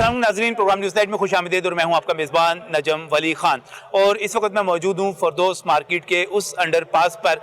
अस्सलाम नाज़रीन, programme news night में खुश आमदीद और मैं हूं आपका मेज़बान नजम वली खान। और इस वक्त मैं मौजूद हूं फरदौस मार्केट के उस अंडरपास पर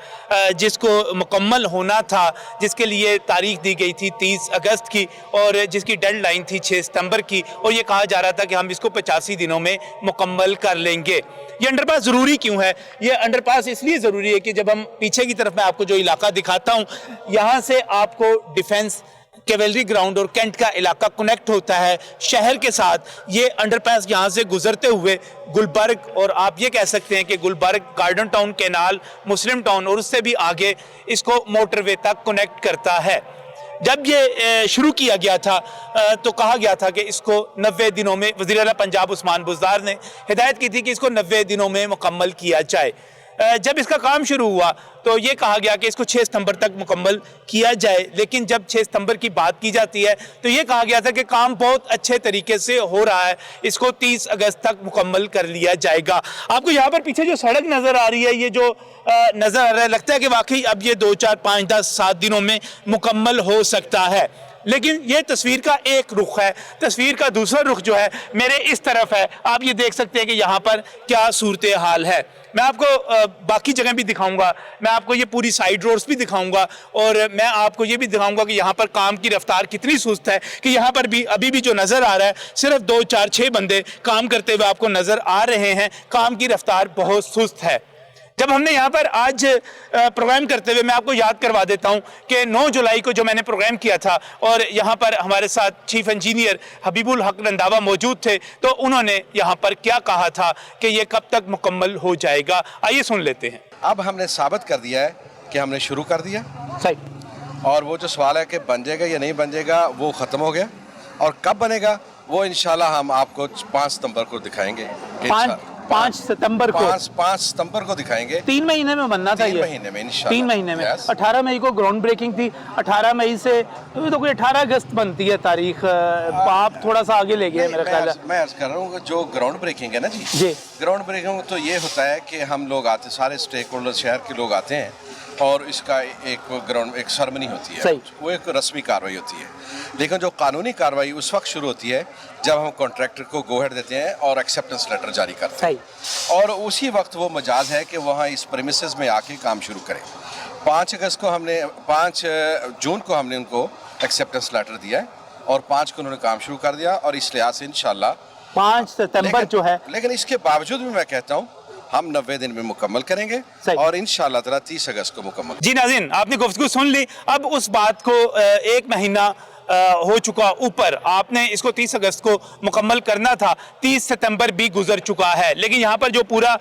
जिसको मुकम्मल होना था, जिसके लिए तारीख दी गई थी 30 अगस्त की और जिसकी डेडलाइन थी 6 सितंबर की, और ये कहा जा रहा था कि हम इसको 85 दिनों में मुकम्मल कर लेंगे। ये अंडरपास ज़रूरी क्यों है? ये अंडरपास इसलिए ज़रूरी है कि जब हम पीछे की तरफ मैं आपको जो इलाका दिखाता हूँ, यहाँ से आपको डिफेंस, कैवेलरी ग्राउंड और कैंट का इलाका कनेक्ट होता है शहर के साथ। ये अंडरपास यहाँ से गुजरते हुए गुलबर्ग, और आप ये कह सकते हैं कि गुलबर्ग, गार्डन टाउन, कैनाल, मुस्लिम टाउन और उससे भी आगे इसको मोटरवे तक कनेक्ट करता है। जब ये शुरू किया गया था तो कहा गया था कि इसको 90 दिनों में, वज़ीर आला पंजाब उस्मान बुज़दार ने हिदायत की थी कि इसको 90 दिनों में मुकम्मल किया जाए। जब इसका काम शुरू हुआ तो ये कहा गया कि इसको 6 सितंबर तक मुकम्मल किया जाए, लेकिन जब 6 सितंबर की बात की जाती है तो ये कहा गया था कि काम बहुत अच्छे तरीके से हो रहा है, इसको 30 अगस्त तक मुकम्मल कर लिया जाएगा। आपको यहाँ पर पीछे जो सड़क नज़र आ रही है, ये जो नज़र आ रहा है, लगता है कि वाकई अब ये 2, 4, 5, 10, 7 दिनों में मुकम्मल हो सकता है। लेकिन ये तस्वीर का एक रुख है, तस्वीर का दूसरा रुख जो है मेरे इस तरफ है। आप ये देख सकते हैं कि यहाँ पर क्या सूरत हाल है। मैं आपको बाकी जगह भी दिखाऊंगा, मैं आपको ये पूरी साइड रोड्स भी दिखाऊंगा, और मैं आपको ये भी दिखाऊंगा कि यहाँ पर काम की रफ्तार कितनी सुस्त है। कि यहाँ पर भी अभी भी जो नज़र आ रहा है, सिर्फ 2, 4, 6 बंदे काम करते हुए आपको नज़र आ रहे हैं। काम की रफ्तार बहुत सुस्त है। जब हमने यहाँ पर आज प्रोग्राम करते हुए, मैं आपको याद करवा देता हूँ कि 9 जुलाई को जो मैंने प्रोग्राम किया था और यहाँ पर हमारे साथ चीफ इंजीनियर हबीबुल हक रंधावा मौजूद थे, तो उन्होंने यहाँ पर क्या कहा था कि ये कब तक मुकम्मल हो जाएगा। आइए सुन लेते हैं। अब हमने साबित कर दिया है कि हमने शुरू कर दिया, सही। और वो जो सवाल है कि बन जाएगा या नहीं बन जाएगा, वो ख़त्म हो गया। और कब बनेगा वो इंशाल्लाह हम आपको 5 सितंबर को दिखाएंगे। 5 सितंबर को 5 सितंबर को दिखाएंगे। 3 महीने में बनना था, 3 महीने में इंशाल्लाह। 3 महीने में 18 मई को ग्राउंड ब्रेकिंग थी, 18 मई से तो कोई 18 अगस्त बनती है तारीख। आप थोड़ा सा आगे ले गए मेरा ख्याल है। मैं अर्ज कर रहा हूँ जो ग्राउंड ब्रेकिंग है ना जी, ग्राउंड ब्रेकिंग तो ये होता है कि हम लोग आते, सारे स्टेक होल्डर शहर के लोग आते हैं और इसका एक सेरेमनी होती है, वो एक रस्मी कार्रवाई होती है। लेकिन जो कानूनी कार्रवाई उस वक्त शुरू होती है जब हम कॉन्ट्रैक्टर को गो हेड देते हैं और एक्सेप्टेंस लेटर जारी करते हैं, और उसी वक्त वो मजाज है कि वहाँ इस प्रेमिसेस में आके काम शुरू करें। 5 जून को हमने उनको एक्सेप्टेंस लेटर दिया है और 5 को उन्होंने काम शुरू कर दिया, और इस लिहाज से इंशाल्लाह 5 सितंबर जो है। लेकिन इसके बावजूद भी मैं कहता हूँ हम 90 दिन में मुकम्मल करेंगे और इंशाअल्लाह ताला 30 अगस्त को मुकम्मल। जी नाज़रीन, आपने गुफ्तगू सुन ली। अब उस बात को 1 महीना हो चुका ऊपर, आपने इसको 30 अगस्त को मुकम्मल करना था, 30 सितंबर भी गुजर चुका है। लेकिन यहाँ पर जो पूरा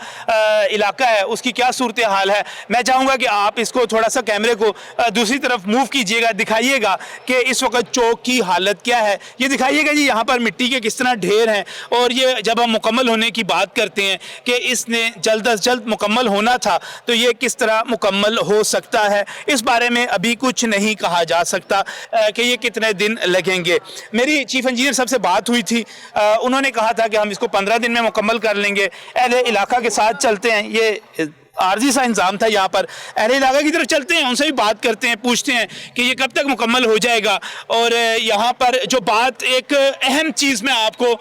इलाका है उसकी क्या सूरत हाल है, मैं चाहूँगा कि आप इसको थोड़ा सा कैमरे को दूसरी तरफ मूव कीजिएगा, दिखाइएगा कि इस वक्त चौक की हालत क्या है। ये दिखाइएगा जी, यहाँ पर मिट्टी के किस तरह ढेर हैं। और ये जब हम मुकम्मल होने की बात करते हैं कि इसने जल्द अज जल्द मुकम्मल होना था, तो ये किस तरह मुकम्मल हो सकता है, इस बारे में अभी कुछ नहीं कहा जा सकता कि ये कितने दिन लगेंगे। मेरी चीफ इंजीनियर साहब से बात हुई थी, उन्होंने कहा था कि हम इसको 15 दिन में मुकम्मल कर लेंगे। अहले इलाका के साथ चलते हैं, ये आर्जी सा इंतजाम था यहाँ पर, अहले इलाका की तरफ चलते हैं, उनसे भी बात करते हैं, पूछते हैं कि ये कब तक मुकम्मल हो जाएगा। और यहाँ पर जो बात, एक अहम चीज़ मैं आपको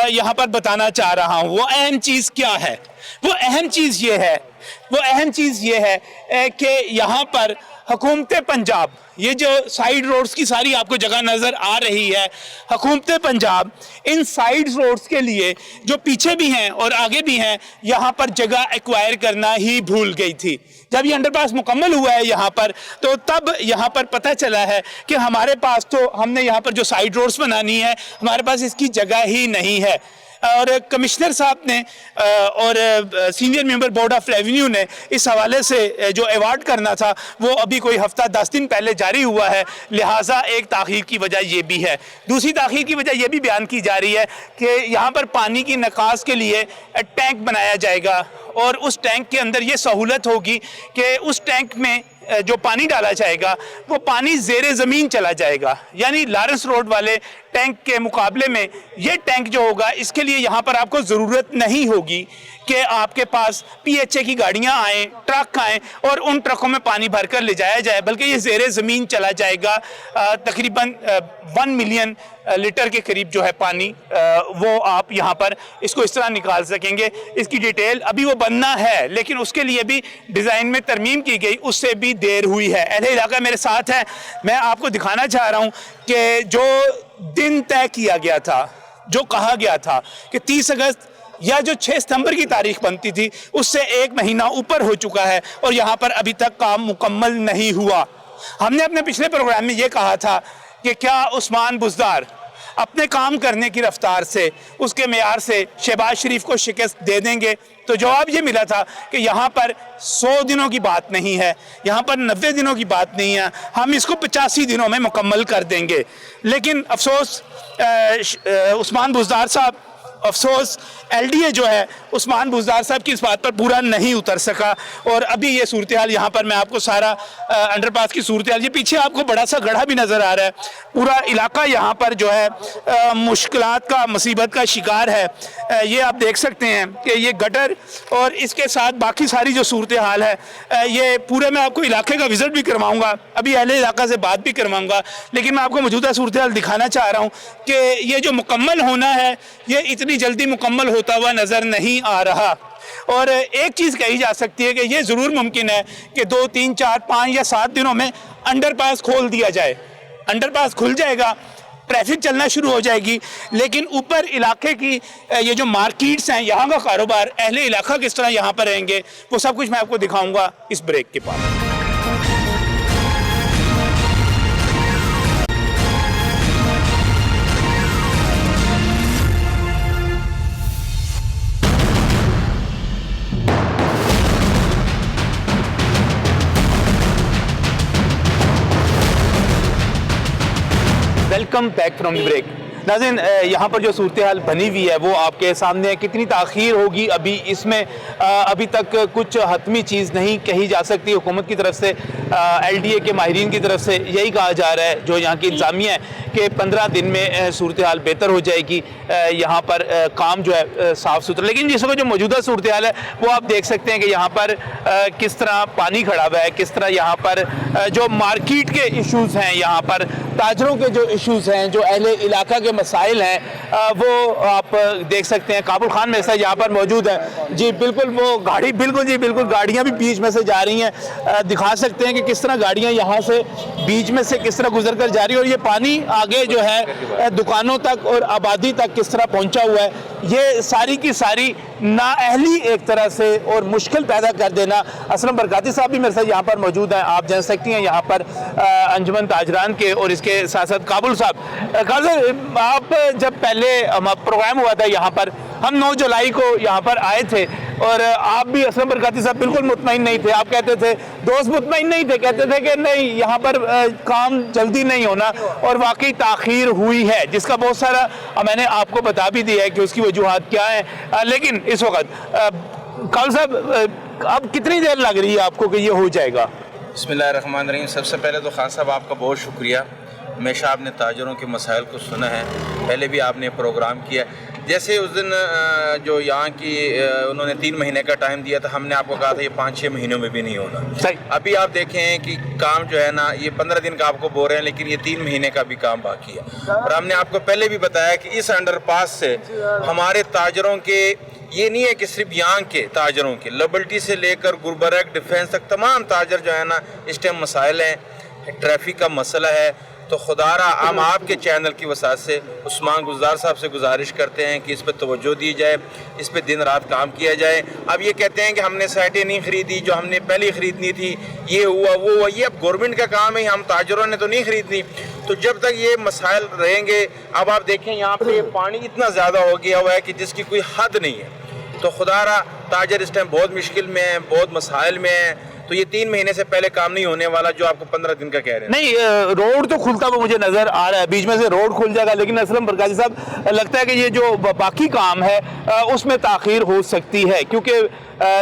यहाँ पर बताना चाह रहा हूँ, वो अहम चीज़ क्या है? वो अहम चीज़ ये है कि यहाँ पर हुकूमत पंजाब, ये जो साइड रोड्स की सारी आपको जगह नज़र आ रही है, हुकूमत पंजाब इन साइड रोड्स के लिए जो पीछे भी हैं और आगे भी हैं, यहाँ पर जगह एक्वायर करना ही भूल गई थी। जब ये अंडरपास मुकम्मल हुआ है यहाँ पर, तो तब यहाँ पर पता चला है कि हमारे पास तो, हमने यहाँ पर जो साइड रोड्स बनानी है, हमारे पास इसकी जगह ही नहीं है। और कमिश्नर साहब ने और senior member board of revenue ने इस हवाले से जो अवार्ड करना था वो अभी कोई हफ्ता 10 दिन पहले जारी हुआ है, लिहाजा एक ताख़ीर की वजह ये भी है। दूसरी ताख़ीर की वजह ये भी बयान की जा रही है कि यहाँ पर पानी की निकास के लिए टैंक बनाया जाएगा, और उस टैंक के अंदर ये सहूलत होगी कि उस टैंक में जो पानी डाला जाएगा वो पानी ज़ेरे ज़मीन चला जाएगा। यानी लॉरेंस रोड वाले टैंक के मुकाबले में ये टैंक जो होगा, इसके लिए यहाँ पर आपको ज़रूरत नहीं होगी कि आपके पास PHA की गाड़ियाँ आएँ, ट्रक आएँ और उन ट्रकों में पानी भरकर ले जाया जाए, बल्कि ये ज़ेरे ज़मीन चला जाएगा। तकरीबन 1 मिलियन लीटर के करीब जो है पानी वो आप यहाँ पर इसको इस तरह निकाल सकेंगे। इसकी डिटेल अभी वो बनना है, लेकिन उसके लिए भी डिज़ाइन में तरमीम की गई, उससे भी देर हुई है। अहले इलाका मेरे साथ है, मैं आपको दिखाना चाह रहा हूँ कि जो दिन तय किया गया था, जो कहा गया था कि 30 अगस्त या जो 6 सितंबर की तारीख बनती थी, उससे 1 महीना ऊपर हो चुका है और यहाँ पर अभी तक काम मुकम्मल नहीं हुआ। हमने अपने पिछले प्रोग्राम में ये कहा था कि क्या उस्मान बुज़दार अपने काम करने की रफ्तार से, उसके मेयार से शहबाज शरीफ को शिकस्त दे देंगे? तो जवाब ये मिला था कि यहाँ पर 100 दिनों की बात नहीं है, यहाँ पर 90 दिनों की बात नहीं है, हम इसको 85 दिनों में मुकम्मल कर देंगे। लेकिन अफसोस उस्मान बुज़दार साहब, अफसोस LDA जो है उस्मान बुज़दार साहब की इस बात पर पूरा नहीं उतर सका और अभी ये सूरत हाल यहाँ पर मैं आपको सारा अंडरपास की सूरत हाल, ये पीछे आपको बड़ा सा गड्ढा भी नज़र आ रहा है, पूरा इलाका यहाँ पर जो है मुश्किलात का, मुसीबत का शिकार है। ये आप देख सकते हैं कि ये गटर और इसके साथ बाकी सारी जो सूरत हाल है, ये पूरे मैं आपको इलाके का विज़िट भी करवाऊँगा, अभी अहले इलाका से बात भी करवाऊँगा, लेकिन मैं आपको मौजूदा सूरत हाल दिखाना चाह रहा हूँ कि ये जो मुकम्मल होना है ये इतनी जल्दी मुकम्मल होता हुआ नज़र नहीं आ रहा। और एक चीज़ कही जा सकती है कि ये ज़रूर मुमकिन है कि 2, 3, 4, 5 या 7 दिनों में अंडरपास खोल दिया जाए, अंडरपास खुल जाएगा, ट्रैफिक चलना शुरू हो जाएगी, लेकिन ऊपर इलाके की ये जो मार्केट्स हैं, यहाँ का कारोबार, अहले इलाका किस तरह यहाँ पर रहेंगे, वो सब कुछ मैं आपको दिखाऊँगा इस ब्रेक के बाद। Welcome back from the break. नाज़रीन, यहाँ पर जो सूरत हाल बनी हुई है वो आपके सामने है। कितनी ताख़ीर होगी अभी इसमें, अभी तक कुछ हतमी चीज़ नहीं कही जा सकती। हुकूमत की तरफ से, LDA के माहिरीन की तरफ से यही कहा जा रहा है, जो यहाँ की इंतज़ामिया है, कि 15 दिन में सूरत हाल बेहतर हो जाएगी, यहाँ पर काम जो है साफ़ सुथरा। लेकिन जिस वक्त जो मौजूदा सूरत हाल है वो आप देख सकते हैं कि यहाँ पर किस तरह पानी खड़ा हुआ है, किस तरह यहाँ पर जो मार्केट के इशूज़ हैं, यहाँ पर ताजरों के जो इशूज़ हैं, जो अहले इलाका के मसाइल हैं, वो आप देख सकते हैं। काबुल खान मेरे साथ यहाँ पर मौजूद है जी। बिल्कुल वो गाड़ी, बिल्कुल जी बिल्कुल, गाड़ियाँ भी बीच में से जा रही हैं, दिखा सकते हैं कि किस तरह गाड़ियाँ यहाँ से बीच में से किस तरह गुजर कर जा रही है और ये पानी आगे जो है दुकानों तक और आबादी तक किस तरह पहुँचा हुआ है। ये सारी की सारी नाअहली एक तरह से और मुश्किल पैदा कर देना। असलम बरकाती साहब भी मेरे साथ यहाँ पर मौजूद हैं, आप जान सकती हैं, यहाँ पर अंजुमन ताजरान के, और इसके साथ साथ काबुल साहब। आप जब पहले प्रोग्राम हुआ था यहाँ पर, हम 9 जुलाई को यहाँ पर आए थे और आप भी, असलम बरकाती साहब, बिल्कुल मुतमईन नहीं थे। आप कहते थे, दोस्त मुतमईन नहीं थे, कहते थे कि नहीं यहाँ पर काम जल्दी नहीं होना, और वाकई ताख़ीर हुई है, जिसका बहुत सारा मैंने आपको बता भी दिया है कि उसकी वजूहात क्या है। लेकिन इस वक्त काबुल साहब, अब कितनी देर लग रही है आपको कि ये हो जाएगा? बिस्मिल्लाहिर्रहमानिर्रहीम। सबसे पहले तो खान साहब आपका बहुत शुक्रिया, हमेशा आपने ताजरों के मसाइल को सुना है, पहले भी आपने प्रोग्राम किया। जैसे उस दिन जो यहाँ की उन्होंने 3 महीने का टाइम दिया था, हमने आपको कहा था ये 5-6 महीनों में भी नहीं होना। सही। अभी आप देखें कि काम जो है ना, ये 15 दिन का आपको बोल रहे हैं, लेकिन ये 3 महीने का भी काम बाकी है। और हमने आपको पहले भी बताया कि इस अंडरपास से हमारे ताजरों के, ये नहीं है कि सिर्फ यहाँ के ताजरों के, लिबर्टी से लेकर गुलबर्ग, डिफेंस तक तमाम ताजर जो है ना इस टाइम मसाइल हैं, ट्रैफिक का मसला है। तो खुदारा हम आपके चैनल की वसात से उस्मान बुज़दार साहब से गुजारिश करते हैं कि इस पर तवज्जो दी जाए, इस पर दिन रात काम किया जाए। अब ये कहते हैं कि हमने साइटें नहीं खरीदी जो हमने पहले खरीदनी थी, ये हुआ वो हुआ, ये अब गवर्नमेंट का काम है, हम ताजरों ने तो नहीं खरीदनी। तो जब तक ये मसाइल रहेंगे, अब आप देखें यहाँ पे पानी इतना ज़्यादा हो गया हुआ है कि जिसकी कोई हद नहीं है। तो खुदारा ताजर इस टाइम बहुत मुश्किल में है, बहुत मसाइल में है। तो ये 3 महीने से पहले काम नहीं होने वाला जो आपको 15 दिन का कह रहे हैं। नहीं, रोड तो खुलता हुआ मुझे नजर आ रहा है, बीच में से रोड खुल जाएगा, लेकिन असलम बरकाती साहब लगता है कि ये जो बाकी काम है उसमें ताख़ीर हो सकती है, क्योंकि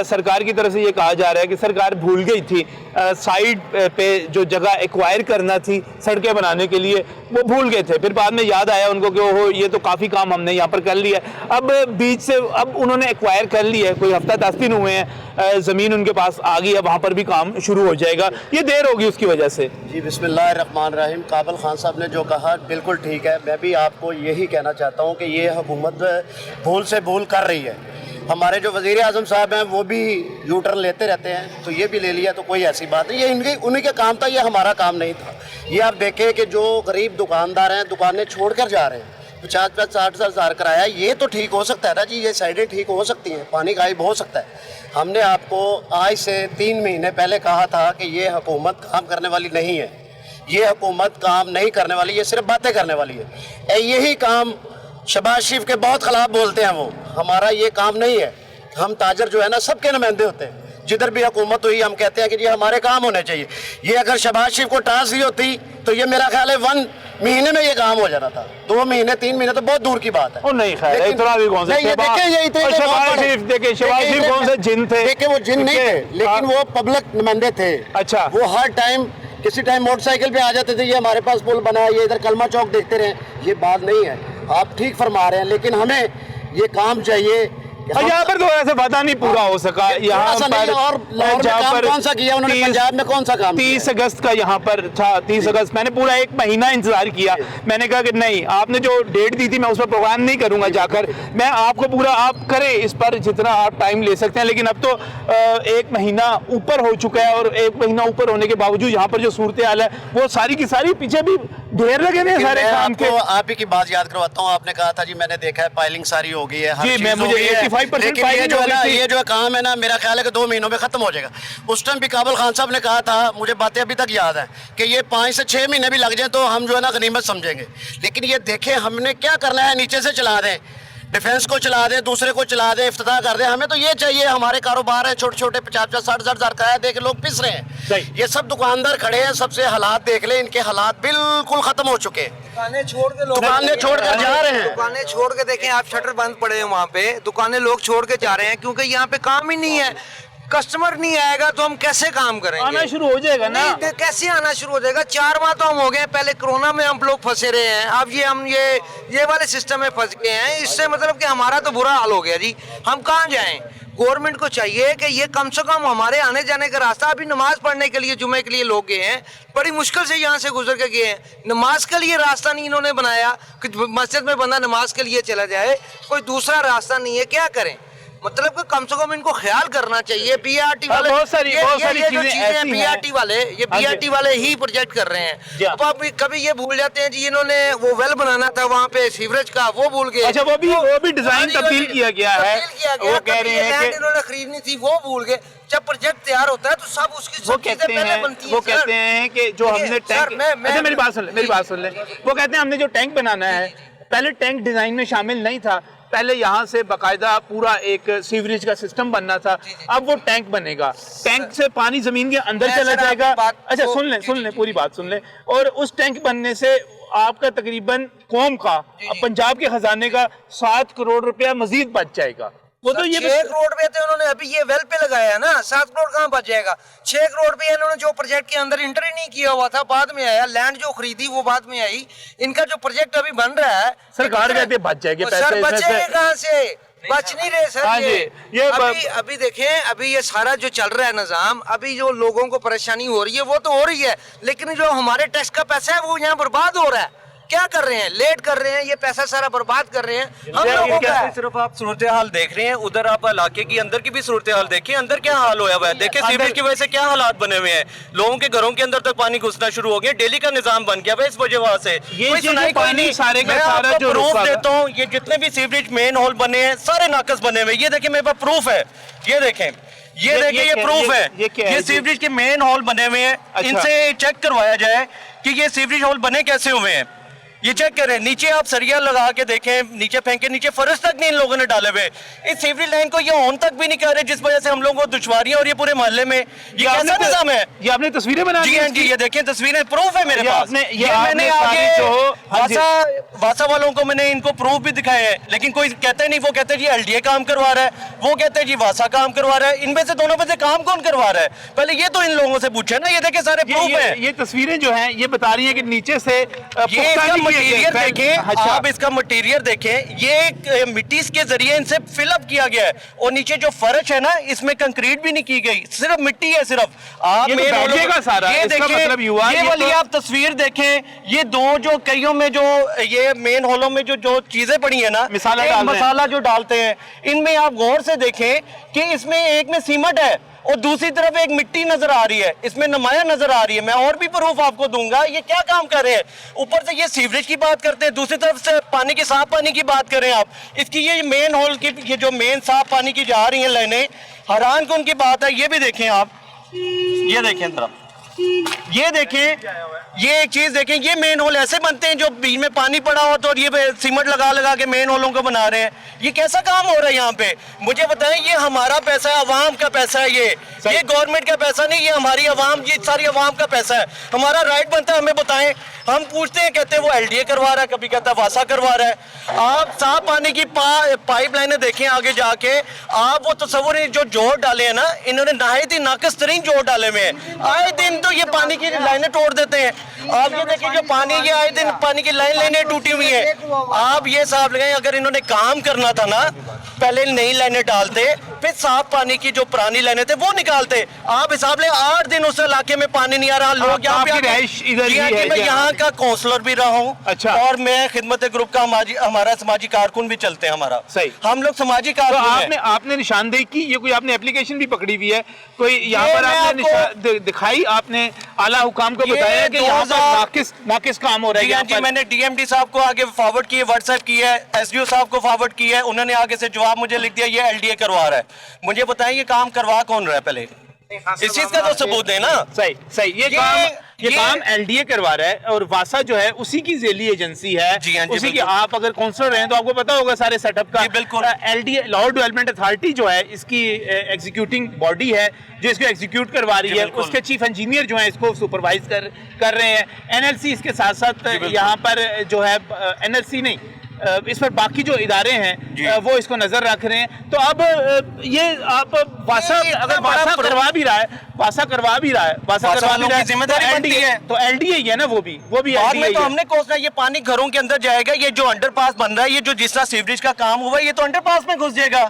सरकार की तरफ से ये कहा जा रहा है कि सरकार भूल गई थी साइड पे जो जगह एक्वायर करना थी सड़कें बनाने के लिए, वो भूल गए थे। फिर बाद में याद आया उनको कि ओहो ये तो काफ़ी काम हमने यहाँ पर कर लिया। अब बीच से अब उन्होंने एक्वायर कर लिया है, कोई हफ्ता 10 दिन हुए हैं, ज़मीन उनके पास आ गई है, वहाँ पर भी काम शुरू हो जाएगा। ये देर होगी उसकी वजह से। जी बिस्मिल्लाहिर्रहमानिर्रहीम। काबिल खान साहब ने जो कहा बिल्कुल ठीक है। मैं भी आपको यही कहना चाहता हूँ कि ये हुकूमत भूल से भूल कर रही है। हमारे जो वज़ीर आज़म साहब हैं वो भी यू टर्न लेते रहते हैं, तो ये भी ले लिया तो कोई ऐसी बात नहीं। ये उन्हीं का काम था, ये हमारा काम नहीं था। ये आप देखें कि जो गरीब दुकानदार हैं दुकानें छोड़ कर जा रहे हैं, 50-60 हज़ार किराया, ये तो ठीक हो सकता है ना जी, ये साइडें ठीक हो सकती हैं, पानी गायब हो सकता है। हमने आपको आज से 3 महीने पहले कहा था कि ये हुकूमत काम करने वाली नहीं है, ये हुकूमत काम नहीं करने वाली, ये सिर्फ बातें करने वाली है। यही काम शहबाज शरीफ के बहुत खिलाफ बोलते हैं वो। हमारा ये काम नहीं है। हम ताजर जो है ना सबके नुमाइंदे होते हैं, जिधर भी हुकूमत हुई हम कहते हैं कि ये हमारे काम होने चाहिए। ये अगर शहबाज शरीफ को टास्क दी होती तो ये मेरा ख्याल है 1 महीने में ये काम हो जाना था। 2 महीने 3 महीने तो बहुत दूर की बात है। और नहीं खैर इतना भी कौन सा शहबाज शरीफ कौन से जिन थे? देखिए वो जिन नहीं थे, लेकिन वो पब्लिक नुमाइंदे थे। अच्छा, वो हर टाइम किसी टाइम मोटरसाइकिल पे आ जाते थे, ये हमारे पास पुल बना है, ये इधर कलमा चौक देखते रहे। ये बात नहीं है, आप ठीक फरमा रहे हैं, लेकिन हमें ये काम चाहिए। यहाँ पर तो ऐसे वादा नहीं पूरा हो सका। यहाँ पर और लाहौर में कौन सा किया उन्होंने, पंजाब में कौन सा काम? 30 अगस्त का यहाँ पर था। 30 अगस्त मैंने पूरा 1 महीना इंतजार किया। मैंने कहा कि नहीं, आपने जो डेट दी थी मैं उस पर प्रोग्राम नहीं करूंगा जाकर, मैं आपको पूरा आप करें इस पर जितना आप टाइम ले सकते हैं। लेकिन अब तो 1 महीना ऊपर हो चुका है, और 1 महीना ऊपर होने के बावजूद यहाँ पर जो सूरत हाल है वो सारी की सारी पीछे भी ढेर लगे हुए सारे काम के। आप ही की बात याद करवाता हूँ, आपने कहा था जी मैंने देखा है फाइलिंग सारी हो गई है, हर चीज़ हो गई है, 85% ये जो काम है ना, मेरा ख्याल है कि 2 महीनों में खत्म हो जाएगा। उस टाइम भी काबिल खान साहब ने कहा था, मुझे बातें अभी तक याद है, कि ये 5 से 6 महीने भी लग जाए तो हम जो है ना गनीमत समझेंगे। लेकिन ये देखें हमने क्या करना है, नीचे से चला दें, डिफेंस को चला दें, दूसरे को चला दें, इफ्तिताह कर दें। हमें तो ये चाहिए, हमारे कारोबार है छोटे छोटे, 50-60 हज़ार किराया दे के लोग पिस रहे हैं। ये सब दुकानदार खड़े हैं, सबसे हालात देख ले, इनके हालात बिल्कुल खत्म हो चुके हैं। दुकानें छोड़ के लोग दुकानें छोड़ कर जा रहे हैं, दुकानें छोड़ के देखें आप, शटर बंद पड़े हैं वहाँ पे, दुकानें लोग छोड़ के जा रहे हैं क्योंकि यहाँ पे काम ही नहीं है। कस्टमर नहीं आएगा तो हम कैसे काम करेंगे? आना शुरू हो जाएगा ना, कैसे आना शुरू हो जाएगा? 4 माह तो हम हो गए, पहले कोरोना में हम लोग फंसे रहे हैं, अब हम ये वाले सिस्टम में फंस गए हैं। इससे मतलब कि हमारा तो बुरा हाल हो गया जी। हम कहाँ जाएं? गवर्नमेंट को चाहिए कि ये कम से कम हमारे आने जाने का रास्ता, अभी नमाज पढ़ने के लिए जुमे के लिए लोग गए हैं, बड़ी मुश्किल से यहाँ से गुजर के गए हैं, नमाज के लिए रास्ता नहीं इन्होंने बनाया कि मस्जिद में बंदा नमाज के लिए चला जाए, कोई दूसरा रास्ता नहीं है। क्या करें? मतलब कि कम से कम इनको ख्याल करना चाहिए। बीआरटी वाले बहुत सारी चीजें बीआरटी वाले, ये बीआरटी वाले ही प्रोजेक्ट कर रहे हैं। अब आप कभी ये भूल जाते हैं जी, इन्होंने वो वेल बनाना था वहाँ पे सीवरेज का, वो भूल गए। अच्छा, वो भी डिजाइन तब्दील किया गया है। वो कह रहे हैं कि इन्होंने खरीदनी थी, वो भूल गए। जब प्रोजेक्ट तैयार होता है तो सब उसकी वो कहते हैं कि जो हमने टैंक, अच्छा मेरी बात सुन ले, वो कहते हैं हमने जो टैंक बनाना है, पहले टैंक डिजाइन में शामिल नहीं था, पहले यहाँ से बाकायदा पूरा एक सीवरेज का सिस्टम बनना था। अब वो टैंक बनेगा, टैंक से पानी जमीन के अंदर चला जाएगा। अच्छा सुन ले पूरी बात सुन ले। और उस टैंक बनने से आपका तकरीबन कौम का, पंजाब के खजाने का 7 करोड़ रुपया मजीद बच जाएगा। वो तो ये 6 करोड़ रुपए थे उन्होंने अभी ये वेल पे लगाया ना, 7 करोड़ कहाँ बच जाएगा? 6 करोड़ रुपए इन्होंने जो प्रोजेक्ट के अंदर एंट्री नहीं किया हुआ था, बाद में आया। लैंड जो खरीदी वो बाद में आई। इनका जो प्रोजेक्ट अभी बन रहा है, सरकार कहते बच जाएंगे पैसे। सर बचेंगे कहाँ से? बच नहीं रहे सर। ये अभी देखें, अभी ये सारा जो चल रहा है निजाम, अभी जो लोगों को परेशानी हो रही है वो तो हो रही है, लेकिन जो हमारे टैक्स का पैसा है वो यहाँ बर्बाद हो रहा है। क्या कर रहे हैं? लेट कर रहे हैं, ये पैसा सारा बर्बाद कर रहे हैं हम लोगों का। सिर्फ आप सूरत हाल देख रहे हैं, उधर आप इलाके की अंदर की भी सूरत हाल देखिए, अंदर क्या हाल होया हुआ है। देखिए सीवरेज की वजह से क्या हालात बने हुए हैं, लोगों के घरों के अंदर तक पानी घुसना शुरू हो गया, डेली का निजाम बन गया इस वजह से। कोई सुनाई कोई नहीं। मैं आपको प्रूफ देता हूँ, ये जितने भी सीवरेज मेन होल बने हैं सारे नाकस बने हुए। ये देखिए मेरे पास प्रूफ है, ये देखें, ये देखिए, ये प्रूफ है। ये सीवरेज के मेन होल बने हुए हैं। इनसे चेक करवाया जाए कि ये सीवरेज होल बने कैसे हुए हैं। ये चेक करें, नीचे आप सरिया लगा के देखें, नीचे फेंके, नीचे फर्श तक नहीं इन लोगों ने डाले हुए। इस सीवरेज लाइन को ये ऑन तक भी नहीं कर रहे, जिस वजह से हम लोगों को दुश्वारियां और ये पूरे मोहल्ले में। ये कैसा निजाम है? ये आपने तस्वीरें बना जी हाँ जी, ये देखें तस्वीरें, प्रूफ है मेरे पास। ये मैंने आगे वासा वालों को मैंने इनको प्रूफ भी दिखाए हैं, लेकिन कोई कहते नहीं, वो कहते जी एलडीए काम करवा रहा है, वो कहते जी वासा काम करवा रहा है। इनमें से दोनों में से काम कौन करवा रहा है? पहले ये तो इन लोगों से पूछे ना। ये देखें सारे प्रूफ है। ये तस्वीरें जो हैं ये बता रही हैं कि नीचे से ये मटीरियल देखें, आप इसका मटीरियल देखें, ये मिट्टी के जरिए इनसे फिलअप किया गया है, और नीचे जो फर्श है ना, इसमें कंक्रीट भी नहीं की गई, सिर्फ मिट्टी है सिर्फ। आप ये तो बैठेगा सारा, ये इसका देखें, मतलब युवा, ये वाली आप तस्वीर देखें, ये दो जो कईयों में जो ये मेन हॉलों में जो चीजें पड़ी है ना, मसाला जो डालते हैं, इनमें आप गौर से देखें कि इसमें एक में सीमेंट है और दूसरी तरफ एक मिट्टी नजर आ रही है, इसमें नमाया नजर आ रही है। मैं और भी प्रूफ आपको दूंगा। ये क्या काम कर रहे हैं? ऊपर से ये सीवरेज की बात करते हैं, दूसरी तरफ से पानी की, साफ पानी की बात करें आप। इसकी ये मेन होल की, ये जो मेन साफ पानी की जा रही है लाइनें, हैरान कौन की बात है। ये भी देखें आप, ये देखें अंदर, ये देखें, ये एक चीज देखें, ये मेन होल ऐसे बनते हैं जो बीच में पानी पड़ा हो तो ये सीमेंट लगा लगा के मेन होलों को बना रहे हैं। ये कैसा काम हो रहा है यहाँ पे? मुझे बताएं, ये हमारा पैसा है, अवाम का पैसा है, ये गवर्नमेंट का पैसा नहीं, ये हमारी अवाम, ये सारी अवाम का पैसा है। हमारा राइट बनता है, हमें बताएं। हम पूछते हैं, कहते हैं वो एलडीए करवा रहा है, कभी कहता है वासा करवा रहा है। आप साफ पानी की पाइप लाइनें देखें आगे जाके, आप वो तस्वुर जो जोड़ डाले हैं ना, इन्होंने नहायत ही नाकस तरीन जोड़ डाले हुए हैं। आए दिन तो ये पानी की लाइनें तोड़ देते हैं। आप ये देखिए, जो पानी ये आए दिन पानी की लाइनें टूटी हुई है। आप ये हिसाब लगाएं, अगर इन्होंने काम करना था ना, पहले नई लाइनें डालते, फिर साफ पानी की जो पुरानी लाइनें थे वो निकालते। आप हिसाब ले 8 दिन उस इलाके में पानी नहीं आ रहा। लोग यहाँ पे मैं यहाँ का काउंसलर भी रहा हूँ। अच्छा। और मैं खिदमत ग्रुप का हमारा समाजी कारकुन भी चलते हैं हमारा। सही। हम लोग समाजी कारकुन तो आपने निशानदेही की, ये कोई आपने एप्लीकेशन भी पकड़ी हुई है कोई यहाँ पर? आपने दिखाई, आपने आला हुकाम को बताया कि यहाँ पर नाकिस काम हो रहा है यहाँ पर? मैंने डीएमडी साहब को आगे फॉरवर्ड किए, व्हाट्सएप की है, एसडीओ साहब को फॉरवर्ड किया है, उन्होंने आगे से जवाब मुझे लिख दिया ये एलडीए करवा रहा है। मुझे बताएं ये काम करवा कौन रहा है? पहले इस चीज का तो सबूत है ना। सही। ये काम एलडीए करवा रहा है, और वासा जो है उसी की जेली एजेंसी है। जी हाँ जी, उसी की आप अगर काउंसलर हैं तो आपको पता होगा सारे सेटअप का। बिल्कुल। एलडीए लॉ डेवलपमेंट अथॉरिटी जो है इसकी एग्जीक्यूटिंग बॉडी है जो इसको एग्जीक्यूट करवा रही है। उसके चीफ इंजीनियर जो है इसको सुपरवाइज कर रहे हैं। एनएलसी इसके साथ साथ यहाँ पर जो है एनएलसी नहीं, इस पर बाकी जो इदारे हैं वो इसको नजर रख रहे हैं। तो अब ये आप वासा अगर वासा करवा भी रहा है, वासा करवा भी रहा है, जिम्मेदारी बनती है तो एलडीए ही है ना, वो भी बाद में तो हमने कोसना। ये पानी घरों के अंदर जाएगा, ये जो अंडरपास बन रहा है, ये जो जिस तरह सीवरेज का काम हुआ है, ये तो अंडरपास में घुस जाएगा।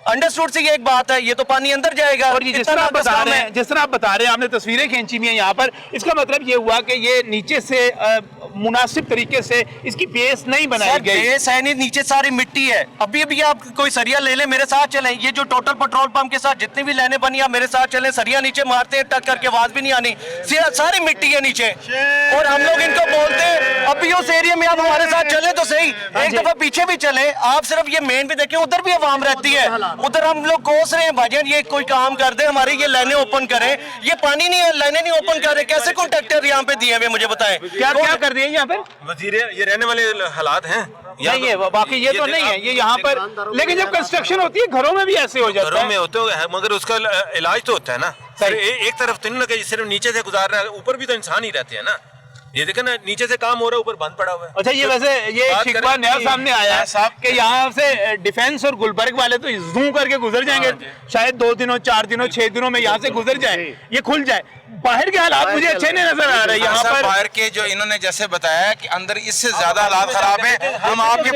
अंडरस्टूड से ये एक बात है, ये तो पानी अंदर जाएगा। और ये जिस तरह आप बता रहे हैं, आपने तस्वीरें खींची हुई हैं यहाँ पर, इसका मतलब ये हुआ कि ये नीचे से मुनासिब तरीके से इसकी बेस नहीं बनाई गई। बेस है नहीं, नीचे सारी मिट्टी है। अभी भी आप कोई सरिया ले लें, मेरे साथ चलें, ये जो टोटल पेट्रोल पंप के साथ जितनी भी लाइनें बनी, आप मेरे साथ चलें, सरिया नीचे मारते हैं, टक करके आवाज भी नहीं आनी, सारी मिट्टी है नीचे। और हम लोग इनको बोलते हैं अभी उस एरिया में आप हमारे साथ चले तो सही, एक दफा पीछे भी चले। आप सिर्फ ये मेन भी देखें, उधर भी आवाम रहती है, उधर हम लोग कोस रहे हैं भाईजान, ये कोई काम कर दे, हमारी ये लाइनें ओपन करें। ये पानी नहीं है, लाइनें नहीं ओपन कर रहे, कैसे कॉन्ट्रैक्टर यहाँ पे दिए हुए? मुझे बताएं क्या कर दिए यहाँ पर? ये रहने वाले हालात हैं नहीं है, बाकी ये तो नहीं है ये यहाँ पर। लेकिन जब कंस्ट्रक्शन होती है घरों में भी ऐसे हो जाता है। घरों में होते हैं, मगर उसका इलाज तो होता है ना। एक तरफ तो नहीं ना, सिर्फ नीचे से गुजार रहा है, ऊपर भी तो इंसान ही रहते हैं ना। ये देखें ना, नीचे से काम हो रहा है, ऊपर बंद पड़ा हुआ है। अच्छा, ये वैसे ये शिकवा नया सामने आया है कि यहाँ से डिफेंस और गुलबर्ग वाले तो जूं करके गुजर जाएंगे, शायद 2 दिनों 4 दिनों 6 दिनों में यहाँ से गुजर जाए, ये खुल जाए। बाहर के हालात मुझे अच्छे नहीं नजर आ रहे यहाँ पर। बाहर के जो इन्होंने जैसे बताया कि अंदर इससे ज्यादा हालात खराब है। हम आपके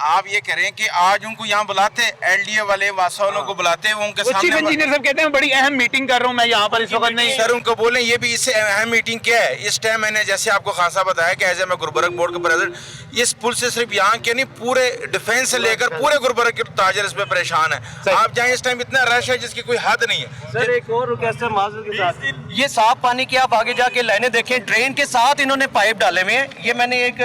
आप ये करें कि आज उनको यहाँ बुलाते, एलडीए वाले वासा वालों को बुलाते, वो उनके सामने चीफ इंजीनियर साहब कहते हैं बड़ी अहम मीटिंग कर रहा हूँ मैं यहाँ पर इस वक्त नहीं। सर उनको बोलें ये भी इससे अहम मीटिंग क्या है इस टाइम। मैंने जैसे आपको खान साहब बताया कि एज मैं गुलबर्ग बोर्ड का प्रेसिडेंट, इस पुल से सिर्फ यहाँ के नहीं, पूरे डिफेंस से लेकर पूरे गुलबर्ग के ताजर इसमें परेशान है। आप जाए, इस टाइम इतना रश है जिसकी कोई हद नहीं है। सर एक और रिक्वेस्ट है माजूर के साथ, ये साफ पानी की आप आगे जाके लाइनें देखें, ड्रेन के साथ इन्होंने पाइप डाले हुए हैं। ये मैंने एक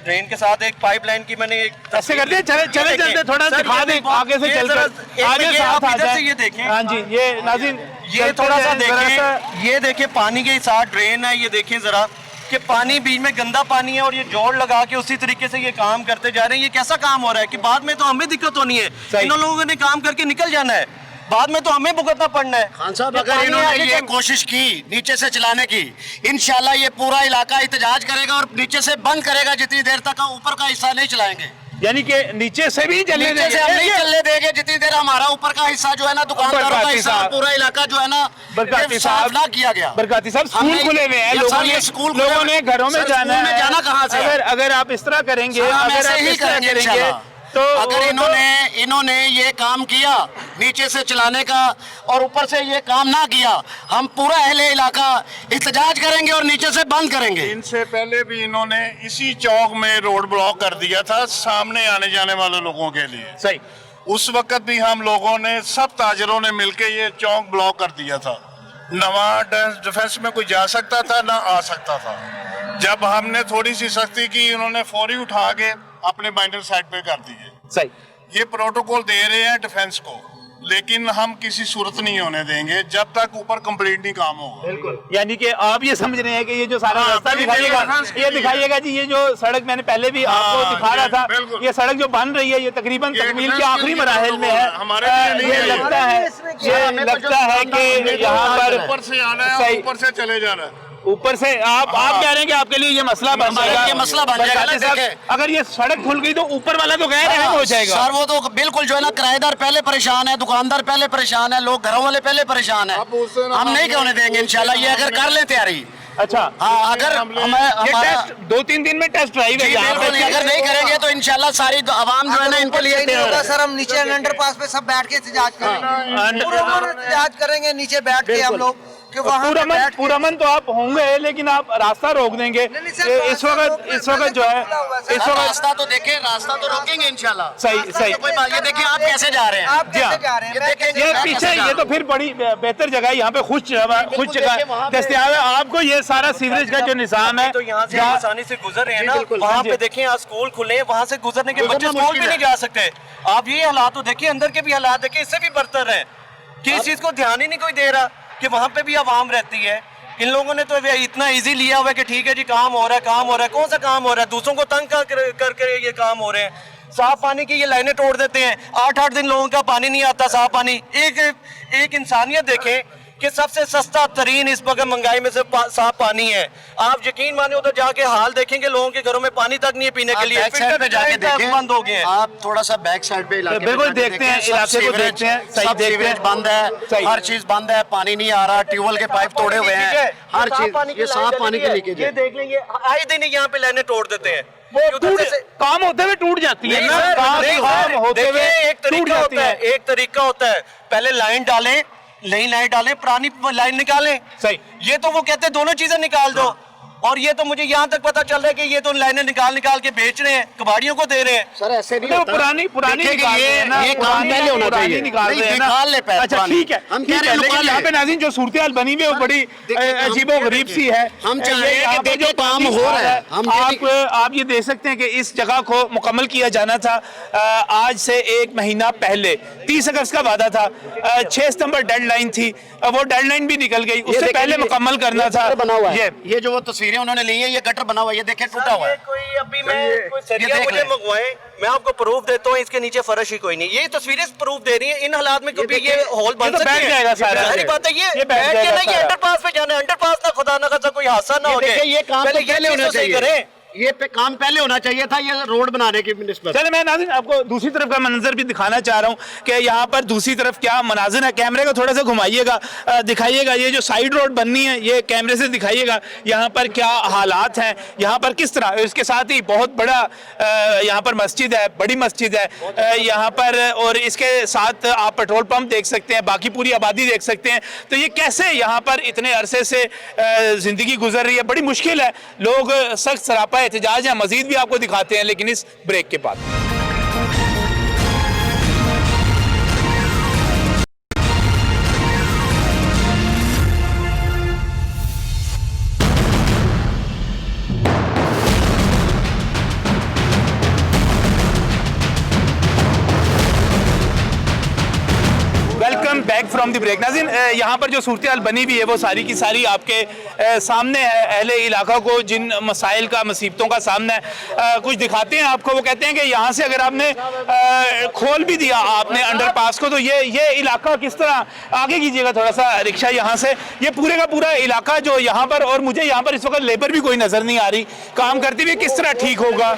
ड्रेन के साथ एक पाइप लाइन की मैंने एक ऐसे कर दिया, चले थोड़ा दिखा दें आगे से चलकर, आगे साथ आ जाए। ये देखें, हाँ जी, ये नाज़रीन ये थोड़ा सा देखें, ये देखें पानी के साथ ड्रेन है, ये देखें जरा, कि पानी बीच में गंदा पानी है और ये जोड़ लगा के उसी तरीके से ये काम करते जा रहे हैं। ये कैसा काम हो रहा है कि बाद में तो हमें दिक्कत होनी है, इन लोगों ने काम करके निकल जाना है, बाद में तो हमें भुगतना पड़ना है। खान साहब, अगर इन्होंने ये कोशिश की नीचे से चलाने की, इंशाल्लाह ये पूरा इलाका एहतजाज करेगा और नीचे से बंद करेगा जितनी देर तक ऊपर का हिस्सा नहीं चलाएंगे। यानी कि नीचे से भी चलने नीचे से हम नहीं चलने देंगे जितनी देर हमारा ऊपर का हिस्सा जो है ना, दुकानदारों का हिस्सा, पूरा इलाका जो है ना, साफ ना किया गया। बरकाती साहब, स्कूल खुले हुए हैं, लोगों ने घरों में जाना है, जाना कहाँ से? अगर आप इस तरह करेंगे, अगर आप इस तरह करेंगे तो अगर इन्होंने ये काम किया नीचे से चलाने का और ऊपर से ये काम ना किया, हम पूरा अहले इलाका एहतजाज करेंगे और नीचे से बंद करेंगे। इनसे पहले भी इन्होंने इसी चौक में रोड ब्लॉक कर दिया था सामने आने जाने वाले लोगों के लिए। सही, उस वक्त भी हम लोगों ने, सब ताजरों ने मिलके ये चौक ब्लॉक कर दिया था। नवा डिफेंस में कोई जा सकता था ना आ सकता था। जब हमने थोड़ी सी सख्ती की, इन्होंने फौरी उठा के अपने बाइंडर साइड पे कर दिए। सही, ये प्रोटोकॉल दे रहे हैं डिफेंस को, लेकिन हम किसी सूरत नहीं होने देंगे जब तक ऊपर कंप्लीट नहीं काम होगा। बिल्कुल, यानी कि आप ये समझ रहे हैं कि ये जो सारा रास्ता दिखाइएगा, ये दिखाइएगा जी, ये जो सड़क मैंने पहले भी आपको दिखा रहा था, ये सड़क जो बन रही है, ये तकरीबन तकमील के आखिरी मराहिल में है। ये लगता है कि यहाँ पर ऊपर से आना है, ऊपर से चले जाना है। ऊपर से आप कह रहे हैं कि आपके लिए ये मसला बन जाएगा, ये मसला बन जाएगा। अगर ये सड़क खुल गई तो ऊपर वाला तो गैर अहम हो जाएगा सर। वो तो बिल्कुल जो है ना, किराएदार पहले परेशान है, दुकानदार पहले परेशान है, लोग घरों वाले पहले परेशान है। हम नहीं होने देंगे इंशाल्लाह, ये अगर कर ले तैयारी। अच्छा, हाँ, अगर टेस्ट 2-3 दिन में टेस्ट ड्राइव है, अगर नहीं करेंगे तो इंशाल्लाह सारी आवाम जो है ना इनके लिए तैयार है। सर, हम नीचे अंडरपास पे सब बैठ के एहतजाज करेंगे, पूरा एहतजाज करेंगे नीचे बैठ के हम लोग। पूरमन तो आप होंगे, लेकिन आप रास्ता रोक देंगे इस वक्त जो है, इस वक्त रास्ता तो देखें, रास्ता तो रोकेंगे इंशाल्लाह। सही। कोई बात, ये देखिए आप कैसे जा रहे हैं, ये पीछे, ये तो फिर बड़ी बेहतर जगह है, यहाँ पे खुश जगह दस्तयाब है आपको। ये सारा सीवरेज का जो निजाम है, तो यहाँ से आसानी से गुजर रहे हैं ना, वहाँ पे देखें आज स्कूल खुले हैं, वहाँ से गुजरने के बच्चे स्कूल भी नहीं जा सकते। आप ये हालात तो देखिए, अंदर के भी हालात देखिए, इससे भी बदतर है कि इस चीज को ध्यान ही नहीं कोई दे रहा कि वहाँ पे भी आवाम रहती है। इन लोगों ने तो इतना इजी लिया हुआ है कि ठीक है जी, काम हो रहा है। कौन सा काम हो रहा है? दूसरों को तंग करके ये काम हो रहे हैं। साफ पानी की ये लाइनें तोड़ देते हैं, 8-8 दिन लोगों का पानी नहीं आता, साफ पानी। एक इंसानियत देखें कि सबसे सस्ता तरीन इस वक्त महंगाई में से साफ पानी है। आप यकीन माने उधर जाके हाल देखेंगे, लोगों के घरों में पानी तक नहीं है पीने के लिए, फिल्टर जाके देखें, बंद हो गए हैं। आप थोड़ा सा बैक साइड पे इलाके बिल्कुल देखते हैं, इलाके को देखते हैं, सब सीवरेज बंद है, हर चीज बंद है, पानी नहीं आ रहा, ट्यूबवेल के पाइप तोड़े हुए हैं, हर चीज। ये साफ पानी की लीकेज है, ये देख लेंगे, आए दिन यहाँ पे लाइनें तोड़ देते हैं, काम होते हुए टूट जाती है ना, काम होते हुए एक तरीका होता है, पहले लाइन डालें, नई लाइन डालें, पुरानी लाइन निकालें। सही, ये तो वो कहते हैं दोनों चीजें निकाल दो, और ये तो मुझे यहाँ तक पता चल रहा है कि ये तो लाइनें निकाल के बेच रहे हैं, कबाड़ियों को दे रहे हैं। सर ऐसे नहीं तो होता। पुरानी ये काम पहले होना चाहिए, निकाल ले। अच्छा ठीक है, हम कह रहे हैं लेकिन यहाँ पे नाज़रीन जो सूरत-ए-हाल बनी हुई है वो बड़ी अजीबो-गरीब सी है। हम चाह रहे हैं कि देखिए काम हो रहा है। आप ये देख सकते हैं कि इस जगह को मुकम्मल किया जाना था आज से 1 महीना पहले, 30 अगस्त का वादा था, 6 सितंबर डेडलाइन थी, वो डेडलाइन भी निकल गई, उससे पहले मुकम्मल करना था। ये जो वो तस्वीरें उन्होंने ली है, ये गटर बना हुआ है, ये देखें टूटा हुआ है। कोई अभी मैं कोई सरिया मुझे मंगवाएं, मैं आपको प्रूफ देता हूँ, इसके नीचे फर्श ही कोई नहीं। ये तस्वीरें प्रूफ दे रही हैं, इन हालात में कभी ये हॉल बन सकता है, जाएगा सारा। सारी बात है, ये बैठ के ना, ये अंडरपास पे जाना है, अंडरपास ना खुदा ना खासा कोई हादसा ना हो जाए। ये काम तो पहले होना चाहिए, ये काम पहले होना चाहिए था, ये रोड बनाने की निस्बत। चले मैं नाज़रीन आपको दूसरी तरफ का मंजर भी दिखाना चाह रहा हूँ कि यहाँ पर दूसरी तरफ क्या मनाजिर है। कैमरे को थोड़ा सा घुमाइएगा, दिखाइएगा, ये जो साइड रोड बननी है ये कैमरे से दिखाइएगा, यहाँ पर क्या हालात हैं, यहाँ पर किस तरह। इसके साथ ही बहुत बड़ा यहाँ पर मस्जिद है, बड़ी मस्जिद है यहाँ पर, और इसके साथ आप पेट्रोल पंप देख सकते हैं, बाकी पूरी आबादी देख सकते हैं। तो ये कैसे यहाँ पर इतने अरसे से ज़िंदगी गुजर रही है, बड़ी मुश्किल है। लोग सख्त सरापा एहतजाज है, मजीद भी आपको दिखाते हैं लेकिन इस ब्रेक के बाद। Welcome back from the break. नाज़रीन, यहाँ पर जो सूरत हाल बनी हुई है वो सारी की सारी आपके सामने है। अहले इलाका को जिन मसाइल का, मुसीबतों का सामना है, कुछ दिखाते हैं आपको। वो कहते हैं कि यहाँ से अगर आपने खोल भी दिया आपने अंडरपास को, तो ये इलाका किस तरह, आगे कीजिएगा थोड़ा सा रिक्शा यहाँ से, ये पूरे का पूरा इलाका जो यहाँ पर, और मुझे यहाँ पर इस वक्त लेबर भी कोई नजर नहीं आ रही काम करती हुई, किस तरह ठीक होगा?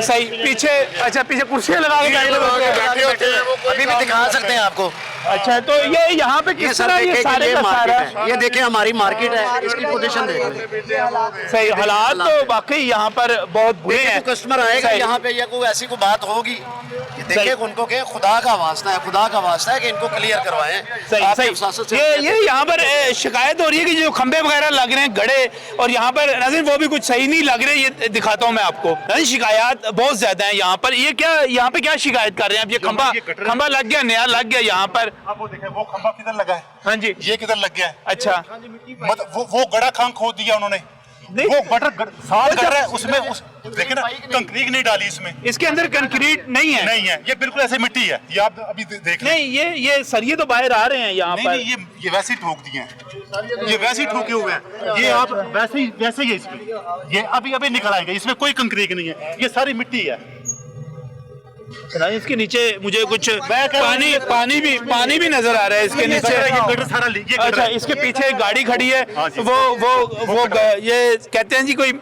सही पीछे, अच्छा पीछे कुर्सियाँ लगा के बैठे होते हैं, अभी भी दिखा सकते हैं आपको। अच्छा, तो ये यहाँ पे किस तरह ये सारे का सारा, ये देखिए हमारी मार्केट है, इसकी पोजीशन देखिए। सही हालात तो वाकई यहाँ पर बहुत बुरे हैं। कस्टमर आएगा यहाँ पे, या कोई ऐसी कोई बात होगी, देखिए उनको के खुदा का वास्ता है, खुदा का वास्ता है कि इनको क्लियर करवाएं। सही ये यहाँ पर शिकायत हो रही है कि जो खंबे वगैरह लग रहे हैं गड़े, और यहाँ पर नाज़रीन वो भी कुछ सही नहीं लग रहे। ये दिखाता हूँ मैं आपको, शिकायत बहुत ज्यादा है यहाँ पर। ये क्या, यहाँ पे क्या शिकायत कर रहे हैं आप? ये खंबा लग गया, नया लग गया यहाँ पर। आप वो देखें, वो खंबा किधर लगा है? हाँ जी, ये किधर लग गया है? अच्छा, मतलब वो गड़ा खान खोद दिया उन्होंने, वो गटर साल कर रहा है उसमें, उस देखिए ना, कंक्रीट नहीं डाली इसमें, इसके अंदर कंक्रीट नहीं है। नहीं है, ये बिल्कुल ऐसे मिट्टी है। ये आप अभी देख लें। नहीं, ये सरिये तो बाहर आ रहे हैं यहाँ पर। नहीं, ये वैसे ही ठोक दिए हैं, ये वैसे ही ठोके हुए हैं। ये आप वैसे ही है इसमें, ये अभी निकल आएगा, इसमें कोई कंक्रीट नहीं है, ये सारी मिट्टी है। इसके नीचे मुझे कुछ पानी भी नजर आ रहा है इसके नीचे। अच्छा, इसके पीछे एक गाड़ी खड़ी है, वो ये कहते हैं जी कोई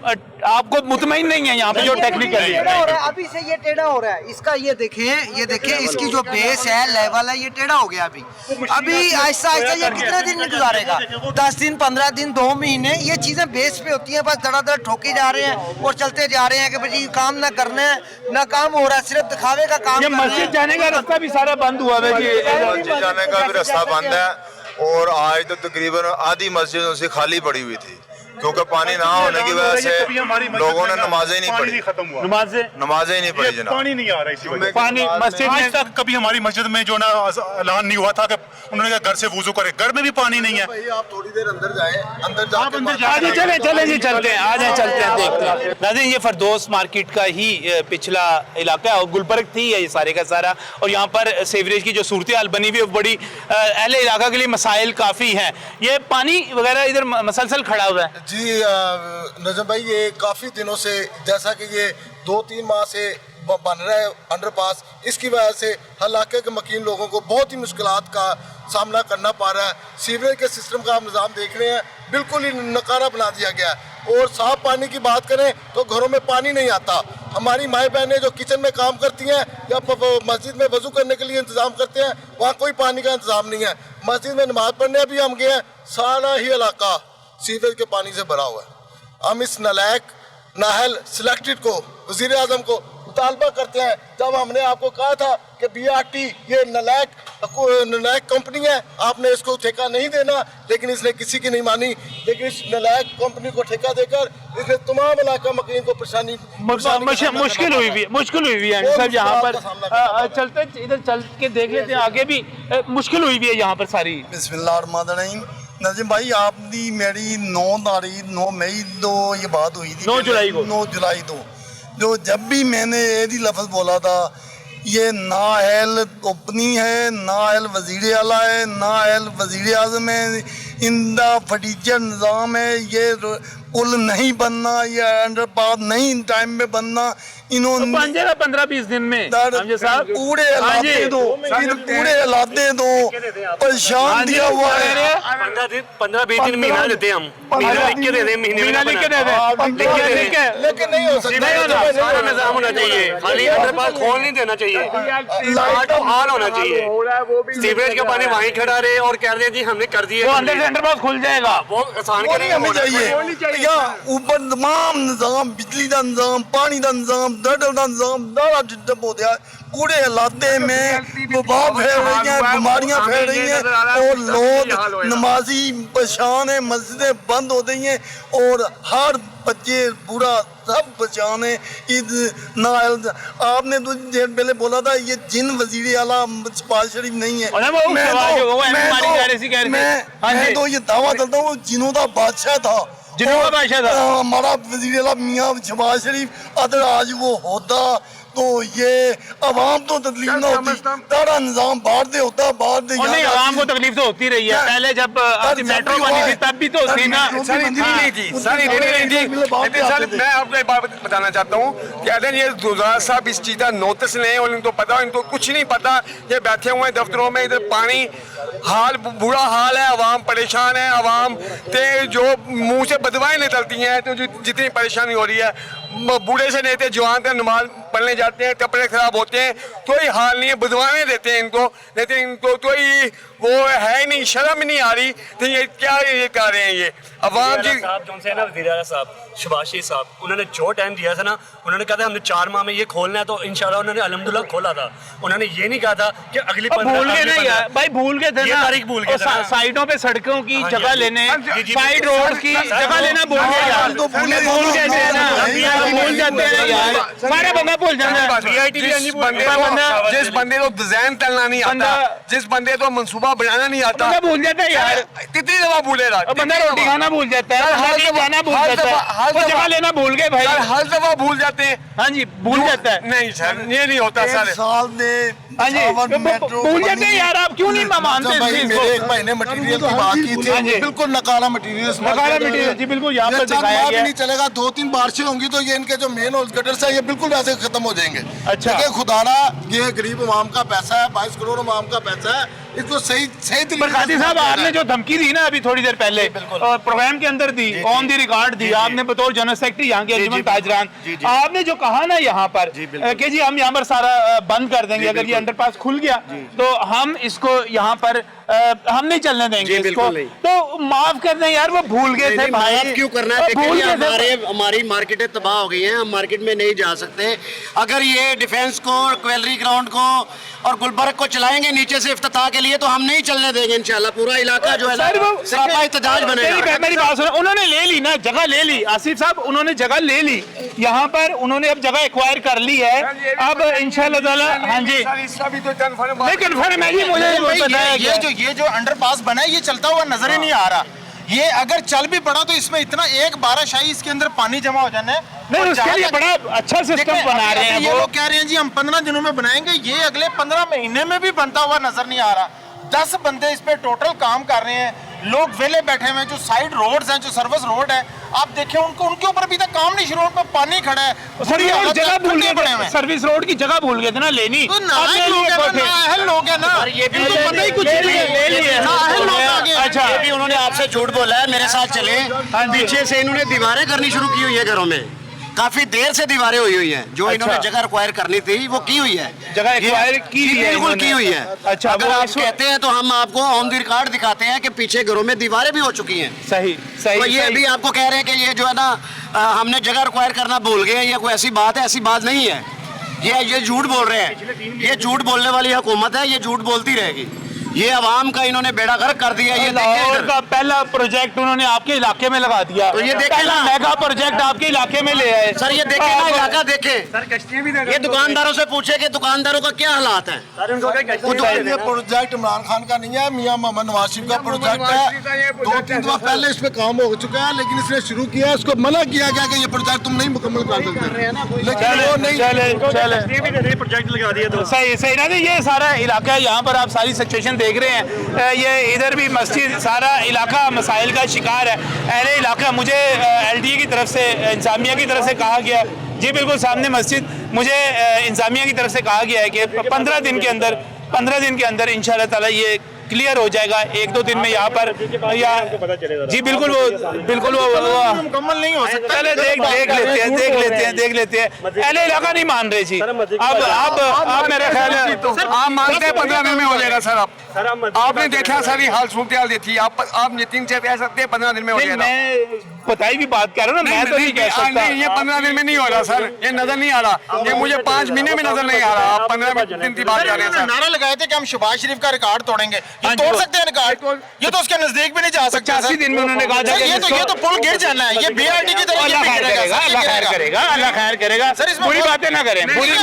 आपको मुतमईन नहीं है यहाँ पे जो टेक्निकल है। अभी से ये टेढ़ा हो रहा है इसका, ये देखिए इसकी जो बेस है, लेवल है, ये टेढ़ा हो गया। अभी आहिस्ता आहिस्ता ये कितने दिन गुजारेगा? 10 दिन, 15 दिन, 2 महीने, ये चीजें बेस पे होती हैं। बस धड़ाधड़ ठोके जा रहे हैं और चलते जा रहे हैं कि भाई काम ना करना है, ना काम हो रहा है, सिर्फ दिखावे का काम। ये मस्जिद जाने का रास्ता भी सारा बंद हुआ है जी, मस्जिद जाने का भी रास्ता बंद है, और आज तो तकरीबन आधी मस्जिद उनसे खाली पड़ी हुई थी, क्योंकि पानी ना होने की वजह से लोगों ने नमाजें नहीं पढ़ी, नमाजें ही नहीं पढ़ी जनाब। पानी नहीं आ रहा इसी वजह से। पानी मस्जिद में तक कभी हमारी मस्जिद में जो ना ऐलान नहीं हुआ था कि उन्होंने कहा घर से वुजू करे, घर में भी पानी नहीं है। आप थोड़ी देर अंदर जाएं, चले जी, चलते हैं, आ जाए, चलते हैं, देखते हैं। नाज़रीन, ये फरदौस मार्केट का ही पिछला इलाका है, और गुलबर्ग थी ये सारे का सारा, और यहाँ पर सीवरेज की जो सूरत हाल बनी हुई है बड़ी अहले इलाका के लिए मसाइल काफ़ी हैं। ये पानी वगैरह इधर मसलसल खड़ा हुआ है जी नजम भाई, ये काफ़ी दिनों से, जैसा कि ये 2-3 माह से बन रहा है अंडरपास, इसकी वजह से इलाके के मकीन लोगों को बहुत ही मुश्किलात का सामना करना पड़ रहा है। सीवरेज के सिस्टम का आप निज़ाम देख रहे हैं, बिल्कुल ही नकारा बना दिया गया है। और साफ पानी की बात करें तो घरों में पानी नहीं आता। हमारी माएँ बहनें जो किचन में काम करती हैं या मस्जिद में वजू करने के लिए इंतज़ाम करते हैं, वहाँ कोई पानी का इंतज़ाम नहीं है। मस्जिद में नमाज पढ़ने भी हम गए हैं, सारा ही इलाका सीवरेज के पानी से भरा हुआ है। हम इस नलायक नाहल सिलेक्टेड को, वज़ीर आज़म को मुतालबा करते हैं। जब हमने आपको कहा था कि BRT ये नलायक कंपनी है, आपने इसको ठेका नहीं देना, लेकिन इसने किसी की नहीं मानी। लेकिन इस नलायक कंपनी को ठेका देकर इसने तमाम इलाका मकीन को मुश्किल हुई भी है सर। यहाँ पर चलते, इधर चल के देख लेते हैं, आगे भी मुश्किल हुई भी है यहाँ पर सारी। बिस्मिल्लाहिर्रहमानिर्रहीम। नजीम भाई, आपकी मेरी 9 मई को ये बात हुई थी, 9 जुलाई को जो जब भी मैंने ये लफ्ज़ बोला था, ये नाअहल कंपनी है, नाअहल वज़ीर आला है, नाअहल वज़ीर आज़म है, इनका फटीचर निज़ाम है, ये पुल नहीं बनना, ये अंडरपास नहीं टाइम में बनना। इन्होंने 15-20 दिन में पूरे इलाके दो, पूरे इलाके दो परेशान दिया हुआ है। 15-20 दिन महीना देते हैं हम, महीना लिख के दे दें, महीने लिख के दे दें, लेकिन नहीं हो सकता। सारा निजाम होना चाहिए, खाली अंडरपास खोल नहीं देना चाहिए, हाल होना चाहिए। सीवरेज का पानी वहीं खड़ा रहे और कह रहे हैं जी हमने कर दिया, अंदर से अंडरपास खुल जाएगा, वो आसान हमें चाहिए। या ऊपर तमाम निजाम, बिजली का निजाम, पानी का निजाम, दर्द का निजाम सारा डिस्टर्ब हो गया। पूरे इलाके में वबा फैल रही है, बीमारियां फैल रही हैं, और लोग नमाजी परेशान है, मस्जिदें बंद हो गई हैं, और हर बच्चे पूरा सब परेशान है। नाअहल आपने तो पहले बोला था ये जिन वजीर आला शहबाज शरीफ नहीं है, मैं तो ये दावा करता हूँ जिनों का बादशाह था, हमारा वजीर आला मियाँ शहबाज शरीफ, अगर आज वो होता तो ये अवाम तो तकलीफ ना होती, सारा निजाम बाहर दे होता, बाहर दे और नहीं, आवाम को तकलीफ तो होती रही है। पहले जब आपकी मेट्रो बनी थी तब भी तो थी ना। मैं आपको एक बात बताना चाहता हूँ कि अगर ये गुजरात साहब इस चीज़ का नोटिस लें और इनको पता हो, इनको कुछ नहीं पता, ये बैठे हुए हैं दफ्तरों में, इधर पानी हाल बुरा हाल है, आवाम परेशान है, आवाम ते जो मुंह से बदवाएं निकलती हैं, तो जितनी परेशानी हो रही है, बूढ़े से लेते जवान तक नमाज पढ़ने जाते हैं, कपड़े खराब होते हैं, कोई हाल नहीं है, बदवाएं देते हैं इनको, लेकिन इनको कोई वो है नहीं, शर्म नहीं आ रही, तो ये क्या ये कर रहे हैं ये अवाम जी। साहब जो से ना वज़ीर आला साहब शबाशी साहब, उन्होंने जो टाइम दिया था ना, उन्होंने कहा था हमने 4 माह में ये खोलना है, तो इंशाल्लाह उन्होंने अल्हम्दुलिल्लाह खोला था। उन्होंने ये नहीं कहा था कि अगली भूल गए ना यार भाई, भूल गए थे ना, तारीख भूल गए थे। साइडों पे सड़कों की जगह लेने, साइड रोड की जगह लेना भूल गए यार, भूल गए थे ना, भूल जाते हैं यार, सारे बंदा भूल जाते हैं। जिस बंदे को डिजाइन तलना नहीं आता, जिस बंदे को मंसूबा बनाना नहीं आता, भूल जाता है यार, कितनी दफा भूलेगा, बंदा रोटी खाना भूल जाता है, जाना भूल जाता है, वो जगह लेना भूल गए भाई, हर दफा भूल जाते हैं। हाँ जी, भूल जाता है। नहीं सर, ये नहीं होता सर, साल में हाँ जी, भूल जाते हैं यार, आप क्यों नहीं मानते भाई, इस मेरे एक चीज भाई ने मटेरियल की बात की थी, बिल्कुल नकारा मटेरियल, जी बिल्कुल यहाँ पर दिखाया गया। नहीं चलेगा, 2-3 बारिशें होंगी तो ये इनके जो मेन गटर्स है ये बिल्कुल वैसे खत्म हो जाएंगे। अच्छा, देखिए खुदारा, ये गरीब अवाम का पैसा है, 22 करोड़ अवाम का पैसा है, इसको सही कादी साहब, आपने जो धमकी दी ना अभी थोड़ी देर पहले प्रोग्राम के अंदर दी, ऑन द रिकॉर्ड दी, आपने बतौर जनरल सेक्रेटरी यहाँ के अंजुमन ताजरान, आपने जो कहा ना यहाँ पर कि जी हम यहाँ पर सारा बंद कर देंगे, अगर ये अंडरपास खुल गया तो हम इसको यहाँ पर हम नहीं चलने देंगे इसको, तो माफ कर दें यार, वो भूल गए थे भाई, क्यों करना है, हमारी मार्केटें तबाह हो गई हैं, हम मार्केट में नहीं जा सकते। अगर ये डिफेंस को, क्वेलरी ग्राउंड को और गुलबर्ग को चलाएंगे नीचे से इफ्तिताह के लिए, तो हम नहीं चलने देंगे इंशाल्लाह, पूरा इलाका जो है ना सरापा एहतजाज बनेगा। मेरी बात सुनो, उन्होंने ले ली ना जगह, ले ली आसिफ साहब, उन्होंने जगह ले ली यहाँ पर, उन्होंने अब जगह एक्वायर कर ली है, अब इंशाल्लाह ताला। हाँ जी, कन्फर्म है जी, मुझे ये जो अंडरपास बना है ये चलता हुआ नजर ही नहीं आ रहा, ये अगर चल भी पड़ा तो इसमें इतना एक बारिशाही इसके अंदर पानी जमा हो जाना है। नहीं, उसके लिए बड़ा अच्छा सिस्टम बना रहे हैं, ये लोग कह रहे हैं जी हम 15 दिनों में बनाएंगे, ये अगले 15 महीने में भी बनता हुआ नजर नहीं आ रहा। 10 बंदे इस पे टोटल काम कर रहे हैं, लोग वेले बैठे हुए हैं, जो साइड रोड्स हैं, जो सर्विस रोड है, आप देखें उनको, उनके ऊपर अभी तक काम नहीं शुरू, उन पर पानी खड़ा है, जगह भूल गए, सर्विस रोड की जगह भूल गए थे ना लेनी, तो नाअहल लोग हैं ना, इनको पता ही कुछ नहीं है, नाअहल लोग आ गए। अच्छा, ये भी उन्होंने आपसे झूठ बोला है, मेरे साथ चले, पीछे से इन्होंने दीवारें करनी शुरू की हुई है घरों में, काफी देर से दीवारें हुई हुई हैं, जो इन्होंने जगह एक्वायर करनी थी वो की हुई है, जगह एक्वायर की बिल्कुल की हुई है। अच्छा, अगर आप कहते हैं तो हम आपको ऑन द रिकॉर्ड दिखाते हैं कि पीछे घरों में दीवारें भी हो चुकी हैं। सही सही, तो ये अभी आपको कह रहे हैं कि ये जो है ना हमने जगह एक्वायर करना भूल गए, या कोई ऐसी बात है, ऐसी बात नहीं है, ये झूठ बोल रहे हैं, ये झूठ बोलने वाली हुकूमत है, ये झूठ बोलती रहेगी, ये अवाम का इन्होंने बेड़ा गर्क कर दिया। ये लाहौर का पहला प्रोजेक्ट उन्होंने आपके इलाके में लगा दिया, तो ये देखे ना, मेगा प्रोजेक्ट आपके इलाके में ले आए सर, ये देखे ना इलाका देखे, ये दुकानदारों से पूछे कि दुकानदारों का क्या हालात है। ये प्रोजेक्ट इमरान खान का नहीं है, मियां मोहम्मद नवाज शरीफ का प्रोजेक्ट है, 2-3 दफा पहले इस पे काम हो चुका है, लेकिन इसने शुरू किया, इसको मना किया गया कि ये प्रोजेक्ट तुम नहीं मुकम्मल कर सकते, लेकिन वो नहीं चले प्रोजेक्ट लगा दिया, तो सही सही ना, ये सारा इलाका है, यहाँ पर आप सारी सिचुएशन देख रहे हैं, ये इधर भी मस्जिद, सारा इलाका मसाइल का शिकार है, अहले इलाका। मुझे LDA की तरफ से, इंतजामिया की तरफ से कहा गया, जी बिल्कुल सामने मस्जिद, मुझे इंतजामिया की तरफ से कहा गया है कि 15 दिन के अंदर इंशाल्लाह ताला ये क्लियर हो जाएगा, 1-2 दिन में यहाँ पर, या जी बिल्कुल वो मुकम्मल नहीं हो सकता। पहले देख लेते हैं अहले इलाका नहीं मान रहे जी, अब मेरा ख्याल है आप मानते हैं 15 दिन में हो जाएगा सर, आपने देखा सारी हाल सूरत देखी, आप नितिन से कह सकते हैं 15 दिन में हो जाएगा। मैं बताई भी बात कर रहा हूँ ना, मैं तो नहीं कह सकता, ये 15 दिन में नहीं हो रहा सर, ये नजर नहीं आ रहा, ये मुझे 5 महीने में नजर नहीं आ रहा, आप 15 दिन की बात कर रहे हैं सर। नारा लगाए थे कि हम शहबाज शरीफ का रिकॉर्ड तोड़ेंगे, ये तोड़ सकते हैं रिकॉर्ड, ये तो उसके नजदीक भी नहीं जा सकते। 85 दिन में उन्होंने कहा था ये तो पुल गिर जाना है, ये BRT की तरह अल्लाह खैर करेगा सर, इसमें बुरी बातें ना करें, बुरी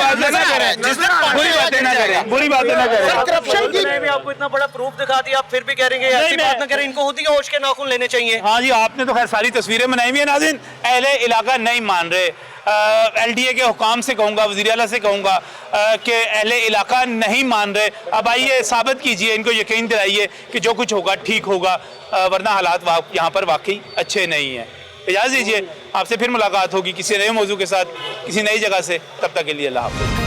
बातें ना करें। करप्शन की भी आपको इतना बड़ा प्रूफ दिखा दिया, आप फिर भी कह रहे हैं ऐसी बात ना करें, इनको होती है होश के नाखून लेने चाहिए। हाँ जी, आपने तो खैर सारी तस्वीरें बनाई हुई है नाज़रीन, अहले इलाका नहीं मान रहे। LDA के हुकाम से कहूँगा, वज़ीर आला से कहूँगा कि अहले इलाका नहीं मान रहे। अब आइए साबित कीजिए, इनको यकीन दिलाइए कि जो कुछ होगा ठीक होगा, वरना हालात यहाँ पर वाकई अच्छे नहीं हैं। इजाज़त दीजिए, आपसे फिर मुलाकात होगी किसी नए मौजू के साथ, किसी नई जगह से। तब तक के लिए अल्लाह हाफ़िज़।